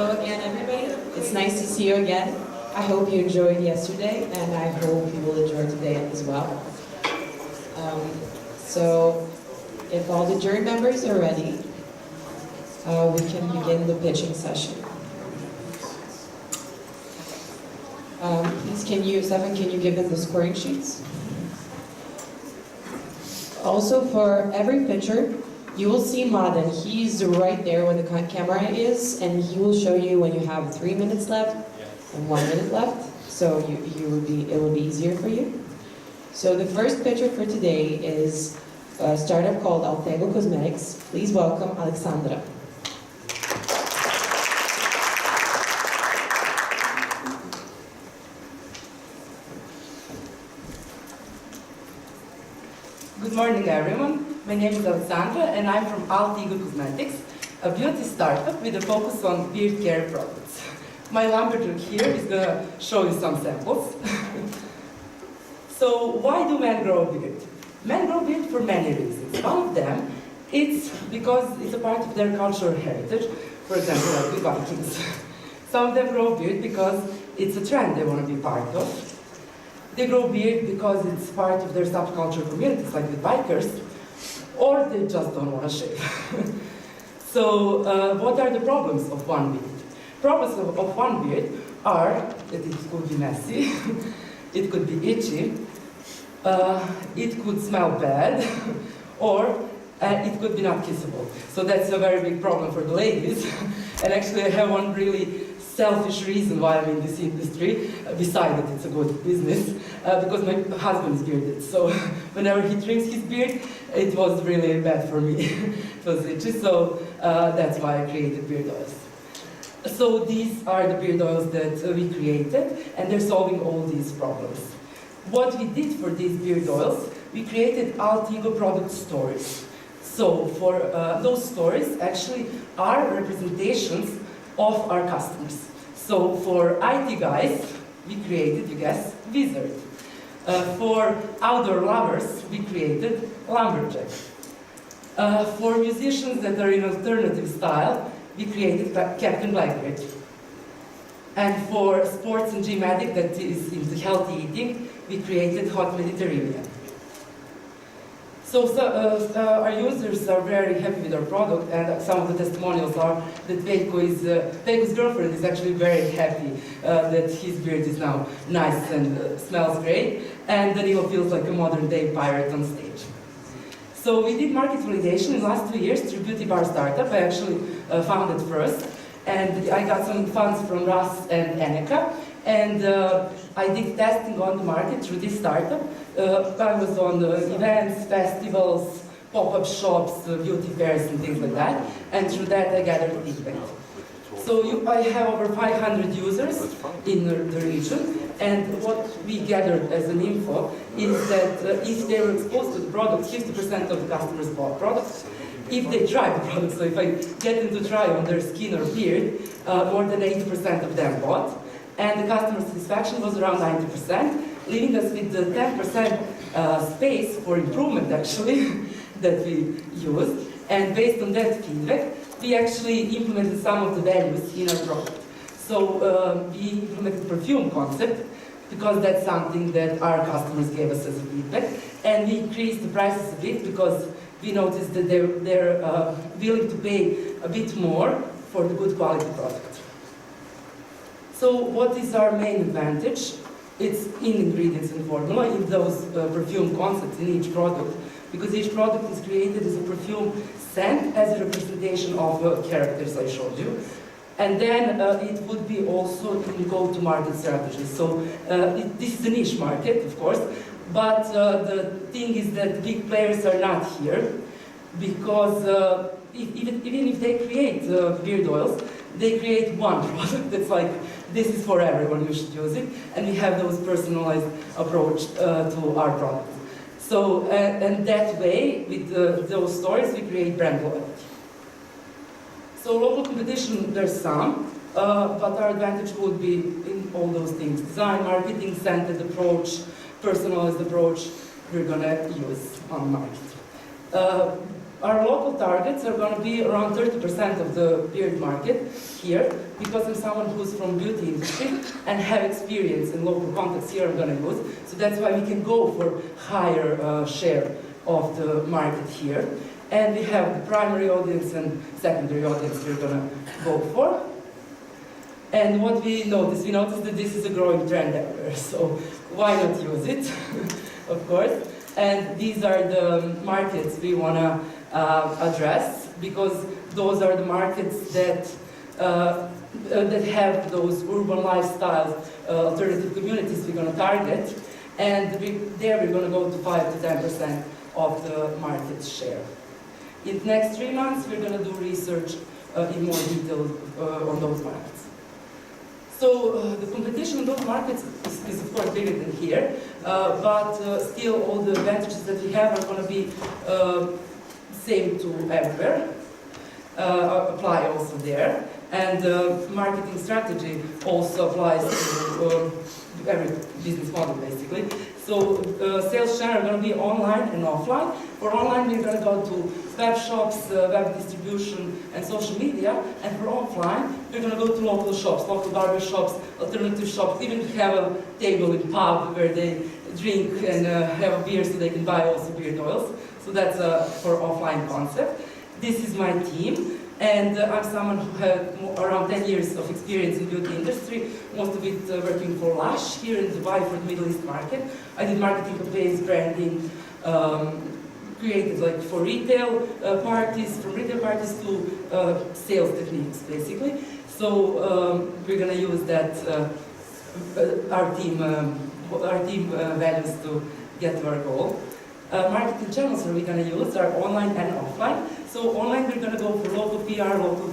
Hello again, everybody. It's nice to see you again. I hope you enjoyed yesterday, and I hope you will enjoy today as well. So, if all the jury members are ready, we can begin the pitching session. Please, Stefan, can you give them the scoring sheets? Also, for every pitcher, you will see Madan. He's right there where the camera is, and he will show you when you have 3 minutes left and 1 minute left. So it will be easier for you. So the first pitcher for today is a startup called Altego Cosmetics. Please welcome Aleksandra. Good morning, everyone. My name is Aleksandra, and I'm from Altego Cosmetics, a beauty startup with a focus on beard care products. My lumberjack here is going to show you some samples. So, why do men grow a beard? Men grow a beard for many reasons. One of them, it's because it's a part of their cultural heritage. For example, like the Vikings. Some of them grow a beard because it's a trend they want to be part of. They grow beard because it's part of their subculture communities, like the bikers, or they just don't want to shave. So, what are the problems of one beard? Problems of one beard are that it could be messy, it could be itchy, it could smell bad, or it could be not kissable. So that's a very big problem for the ladies. And actually, I have one really selfish reason why I'm in this industry, besides that it's a good business, because my husband is bearded. So whenever he trims his beard, it was really bad for me. It was itchy, so that's why I created beard oils. So these are the beard oils that we created, and they're solving all these problems. What we did for these beard oils, we created Altego product stories. So for those stories actually are representations of our customers. So for IT guys, we created, you guess, Wizard. For outdoor lovers, we created Lumberjack. For musicians that are in alternative style, we created Captain Blackbeard. And for sports and gym addict that is into healthy eating, we created Hot Mediterranean. So our users are very happy with our product, and some of the testimonials are that Veiko's girlfriend is actually very happy that his beard is now nice and smells great, and Danilo feels like a modern-day pirate on stage. So we did market validation in the last 2 years through Beauty Bar Startup. I actually found it first, and I got some funds from Russ and Aneka, and I did testing on the market through this startup. I was on events, festivals, pop-up shops, beauty fairs and things like that, and through that I gathered feedback. So I have over 500 users in the region, and what we gathered as an info is that if they were exposed to the product, 50% of the customers bought products. If they try the product, so if I get them to try on their skin or beard, more than 80% of them bought. And the customer satisfaction was around 90%, leaving us with the 10% space for improvement, actually, that we used. And based on that feedback, we actually implemented some of the values in our product. So we implemented perfume concept, because that's something that our customers gave us as a feedback. And we increased the prices a bit, because we noticed that they're willing to pay a bit more for the good quality product. So what is our main advantage? It's in ingredients and formula, in those perfume concepts in each product, because each product is created as a perfume scent, as a representation of characters I showed you. And then it would be also in go-to-market strategy. So this is a niche market, of course, but the thing is that big players are not here, because even if they create beard oils, they create one product that's like, this is for everyone, you should use it, and we have those personalized approach to our product. So, and that way, with those stories, we create brand loyalty. So local competition, there's some, but our advantage would be in all those things: design, marketing, centered approach, personalized approach we're gonna use on the market. our local targets are going to be around 30% of the beard market here, because I'm someone who's from beauty industry and have experience in local context here I'm going to use. So that's why we can go for higher share of the market here. And we have the primary audience and secondary audience we're going to go for. And what we noticed that this is a growing trend everywhere, so why not use it, of course. And these are the markets we want to address, because those are the markets that have those urban lifestyles, alternative communities we're going to target, and there we're going to go to 5 to 10% of the market share. In the next 3 months, we're going to do research in more detail on those markets. So the competition in those markets is of course bigger than here, but still all the advantages that we have are going to be same to everywhere, apply also there. And marketing strategy also applies to every business model basically. So sales channel are going to be online and offline. For online we're going to go to web shops, web distribution and social media. And for offline we're going to go to local shops, local barber shops, alternative shops, even have a table in pub where they drink and have a beer so they can buy also beard oils. So that's for offline concept. This is my team. And I'm someone who had around 10 years of experience in beauty industry, most of it working for Lush here in Dubai for the Middle East market. I did marketing campaigns, branding, created like for retail parties, from retail parties to sales techniques basically. So we're going to use that, our team values to get to our goal. Marketing channels that we're going to use are online and offline. So online we're going to go for local PR, local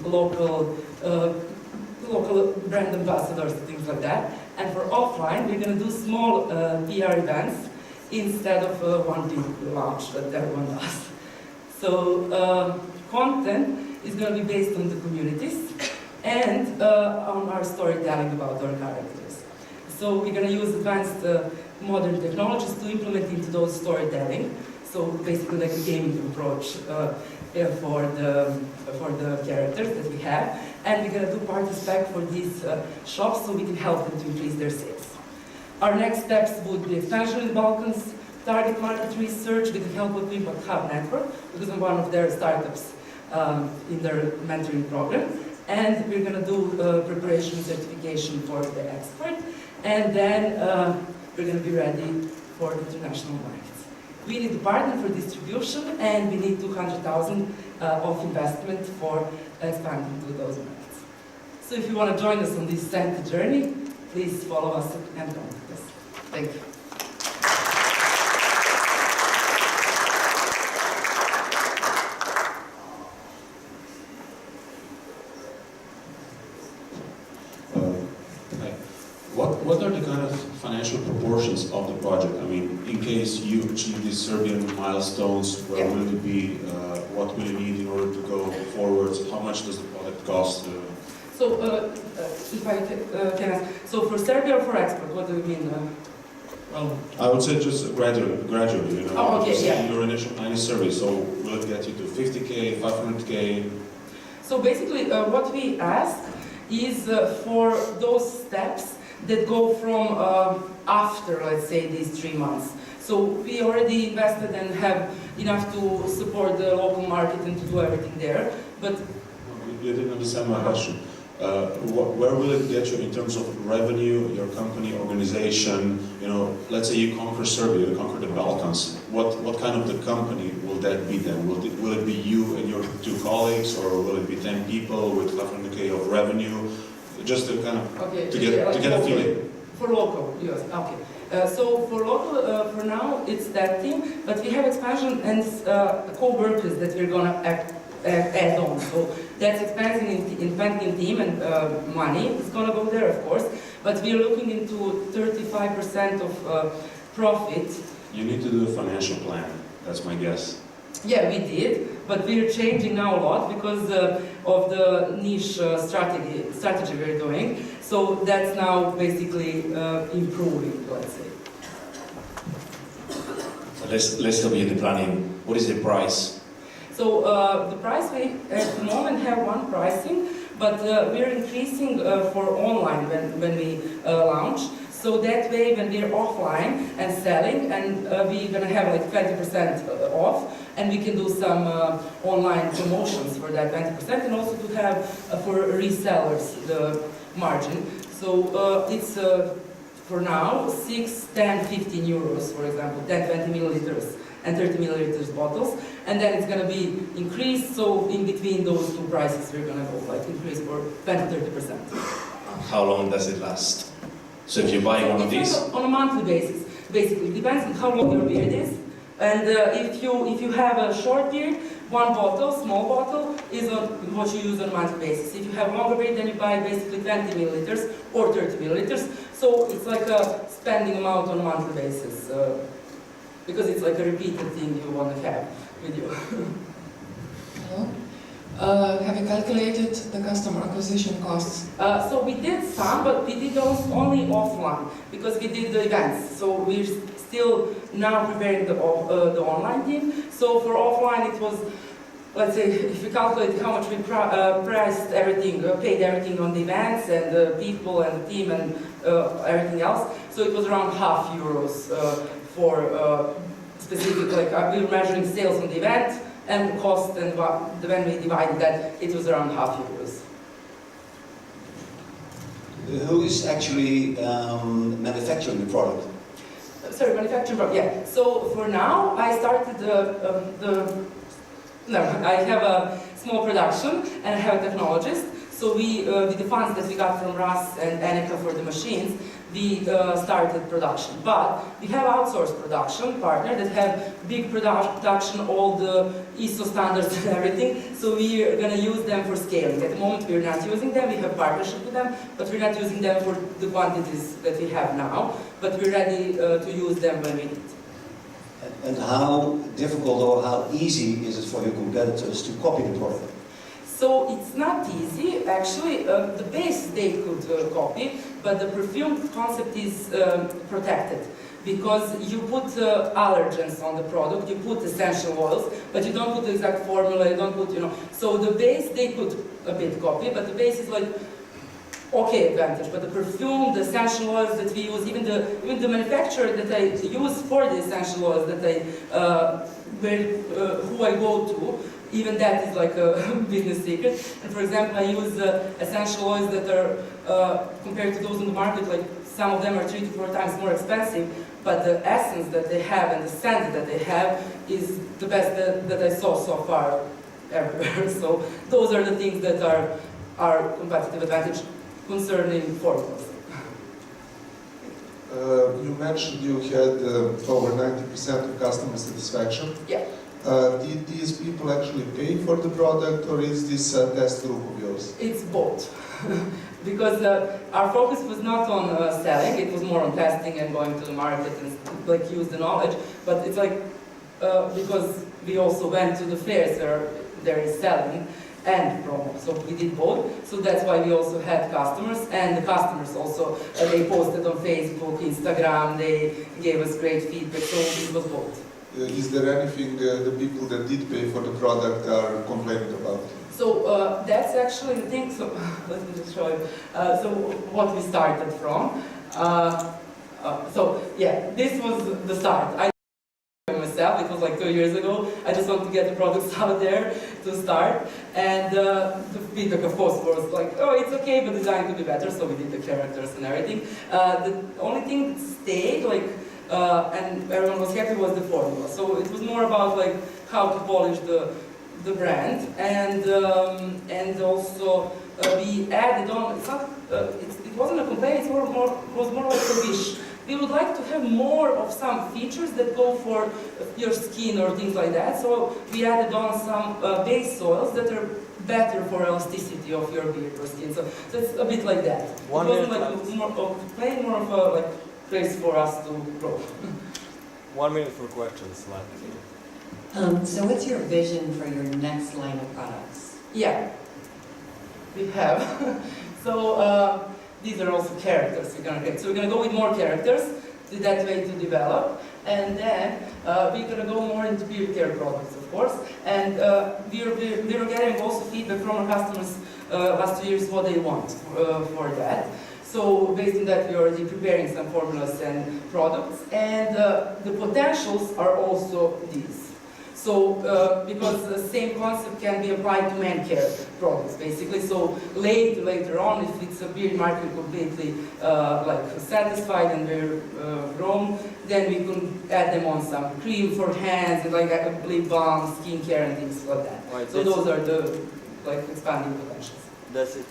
blogger, local brand ambassadors, things like that. And for offline we're going to do small PR events instead of one big launch that everyone does. So content is going to be based on the communities and on our storytelling about our characters. So we're going to use advanced modern technologies to implement into those storytelling. So basically like a gaming approach for the characters that we have. And we're going to do party spec for these shops so we can help them to increase their sales. Our next steps would be expansion in the Balkans, target market research with the help of Impact Hub Network, because I'm one of their startups in their mentoring program. And we're going to do preparation and certification for the expert. And then we're going to be ready for international markets. We need a partner for distribution, and we need 200,000 of investment for expanding to those markets. So if you want to join us on this center journey, please follow us and contact us. Thank you. What are the kind of financial proportions of the project? I mean, in case you achieve these Serbian milestones, where will it be? What will you need in order to go forwards? How much does the product cost? So, if I can ask, so for Serbia or for export, what do you mean? Well, I would say just gradually, you know. Oh, okay, yeah. Your initial 90 survey, so will it get you to 50K, 500K? So basically, what we ask is for those steps that go from after, let's say, these 3 months. So we already invested and have enough to support the local market and to do everything there. But you didn't understand my question. Where will it get you in terms of revenue, your company, organization? You know, let's say you conquer Serbia, you conquer the Balkans. What kind of the company will that be then? Will it be you and your 2 colleagues, or will it be 10 people with 500K of revenue? Just to kind of to get a feeling. For local, yes. Okay. So for local, for now it's that team, but we have expansion and co-workers that we're gonna add on. So that's expanding in team and money is gonna go there, of course. But we are looking into 35% of profit. You need to do a financial plan. That's my guess. Yeah, we did, but we're changing now a lot because of the niche strategy we're doing. So that's now basically improving, let's say. let's stop you in the planning. What is the price? So the price, we at the moment have one pricing, but we're increasing for online when we launch. So that way, when we're offline and selling, and we're gonna have like 20% off, and we can do some online promotions for that 20%, and also to have for resellers the margin. So it's for now 6, 10, 15 euros, for example, 10, 20 milliliters and 30 milliliters bottles, and then it's gonna be increased. So in between those two prices, we're gonna go like increase for 20, 30%. How long does it last? So if you're buying one of these? On a monthly basis, basically. It depends on how long your beard is. And if you have a short beard, one bottle, small bottle, is what you use on a monthly basis. If you have longer beard, then you buy basically 20 milliliters or 30 milliliters. So it's like a spending amount on a monthly basis. Because it's like a repeated thing you want to have with you. Hello. Have you calculated the customer acquisition costs? So we did some, but we did those only offline because we did the events. So we're still now preparing the online team. So for offline, it was, let's say, if you calculate how much we priced everything, paid everything on the events and the people and the team and everything else. So it was around €50 for specific, like we were measuring sales on the event and the cost, and when we divided that, it was around €50. Who is actually manufacturing the product? Sorry, manufacturing product, yeah. So for now, I started I have a small production and I have a technologist. So we, with the funds that we got from Ras and Annika for the machines, we started production. But we have outsourced production partner that have big production, all the ISO standards and everything. So we are going to use them for scaling. At the moment we are not using them, we have partnership with them, but we're not using them for the quantities that we have now. But we're ready to use them when we need. And how difficult or how easy is it for your competitors to copy the product? So it's not easy, actually. The base they could copy, but the perfume concept is protected because you put allergens on the product, you put essential oils, but you don't put the exact formula, you don't put, So the base they could a bit copy, but the base is like okay advantage. But the perfume, the essential oils that we use, even the manufacturer that I use for the essential oils that who I go to, even that is like a business secret. And for example, I use essential oils that are, compared to those on the market, like some of them are 3 to 4 times more expensive, but the essence that they have and the scent that they have is the best that I saw so far everywhere. So those are the things that are our competitive advantage concerning formulas. You mentioned you had over 90% of customer satisfaction. Yeah. Did these people actually pay for the product, or is this a test group of yours? It's both. Because our focus was not on selling, it was more on testing and going to the market and like use the knowledge. But it's like, because we also went to the fairs where there is selling and promo, so we did both. So that's why we also had customers, and the customers also, they posted on Facebook, Instagram, they gave us great feedback, so it was both. Is there anything the people that did pay for the product are complaining about? So that's actually the thing, so let me just show you. So what we started from. So yeah, this was the start. I myself, it was like 2 years ago. I just wanted to get the products out there to start. And the feedback, of course, was like, oh, it's okay, but design could be better. So we did the characters and everything. The only thing that stayed, like, and everyone was happy, was the formula. So it was more about like how to polish the brand, and also we added on. It's not, it wasn't a complaint. It was more like a wish. We would like to have more of some features that go for your skin or things like that. So we added on some base oils that are better for elasticity of your beard or skin. So it's a bit like that. It wasn't like more of plain, more of a like place for us to grow. 1 minute for questions left. So what's your vision for your next line of products? Yeah, we have. So these are also characters we're gonna get. So we're gonna go with more characters, that way to develop. And then we're going to go more into beard care products, of course. And we're getting also feedback from our customers last 2 years what they want for that. So based on that, we're already preparing some formulas and products. And the potentials are also these. So, because the same concept can be applied to men care products, basically. So later on, if it's a beard market completely like satisfied and they're grown, then we can add them on some cream for hands, and like lip balm, skincare, and things like that. Right, So those are the like expanding potentials. That's it.